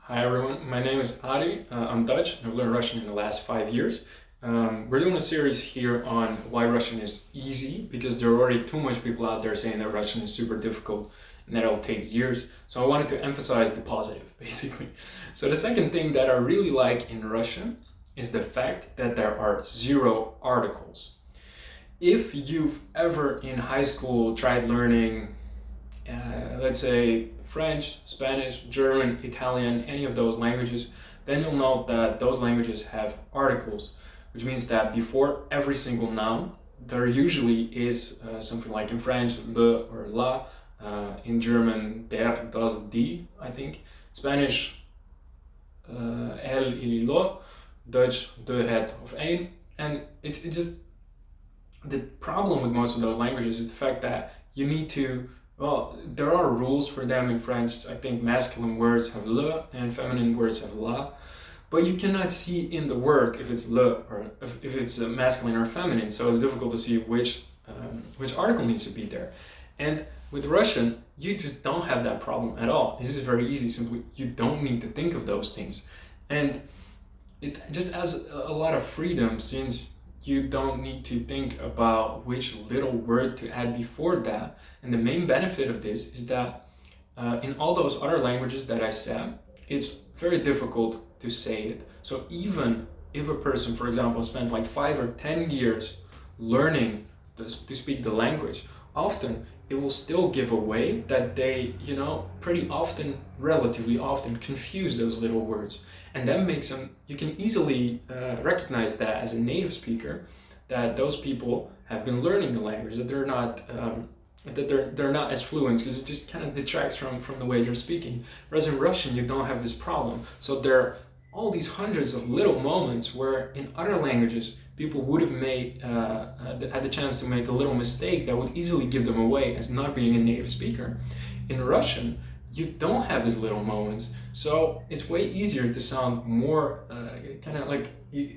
Hi everyone, my name is Adi. I'm Dutch and I've learned Russian in the last 5 years. We're doing a series here on why Russian is easy because there are already too much people out there saying that Russian is super difficult and that it'll take years. So I wanted to emphasize the positive, basically. So the second thing that I really like in Russian is the fact that there are 0 articles. If you've ever in high school tried learning let's say French, Spanish, German, Italian, any of those languages, then you'll note that those languages have articles, which means that before every single noun, there usually is something like in French, le or la, in German, der, das, die, I think, Spanish, el, il, lo, Dutch, de, het, of een, and it just, the problem with most of those languages is the fact that you need to, well, there are rules for them in French. I think masculine words have le and feminine words have la, but you cannot see in the word if it's le or if it's masculine or feminine. So it's difficult to see which article needs to be there. And with Russian, you just don't have that problem at all. It's just very easy. Simply, you don't need to think of those things, and it just has a lot of freedom since you don't need to think about which little word to add before that. And the main benefit of this is that in all those other languages that I said, it's very difficult to say it. So even if a person, for example, spent like 5 or 10 years learning to speak the language, often it will still give away that they, pretty often, relatively often, confuse those little words. And that makes them, you can easily recognize that as a native speaker, that those people have been learning the language, that they're not they're not as fluent, because it just kind of detracts from the way they're speaking. Whereas in Russian, you don't have this problem. So there are all these hundreds of little moments where in other languages people would have made had the chance to make a little mistake that would easily give them away as not being a native speaker. In Russian, you don't have these little moments, so it's way easier to sound more kind of like it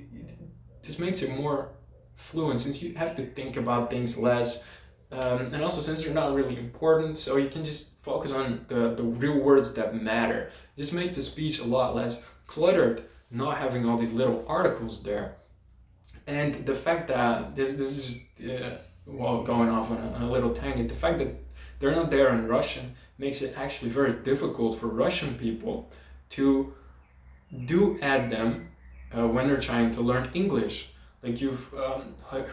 just makes it more fluent since you have to think about things less. And also since they're not really important, so you can just focus on the real words that matter. It just makes the speech a lot less cluttered, not having all these little articles there. And the fact that this is just going off on a little tangent, the fact that they're not there in Russian makes it actually very difficult for Russian people to do add them when they're trying to learn English. Like you've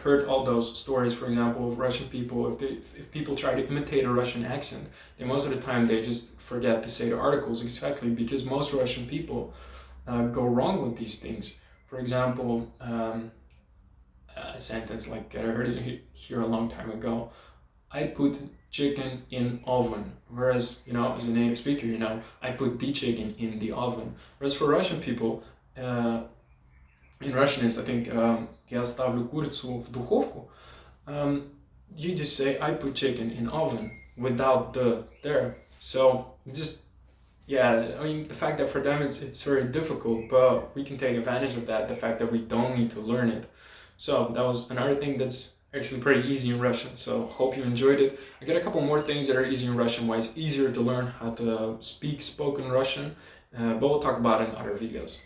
heard all those stories, for example, of Russian people. If people try to imitate a Russian accent, then most of the time they just forget to say the articles exactly, because most Russian people go wrong with these things. For example, a sentence like I heard it here a long time ago. I put chicken in oven. Whereas, as a native speaker, I put the chicken in the oven. Whereas for Russian people, in Russian is, I think, я ставлю курицу в духовку. You just say, I put chicken in oven without the there. So just, yeah, I mean, the fact that for them it's very difficult, but we can take advantage of that, the fact that we don't need to learn it. So that was another thing that's actually pretty easy in Russian, so hope you enjoyed it. I got a couple more things that are easy in Russian, why it's easier to learn how to speak spoken Russian, but we'll talk about it in other videos.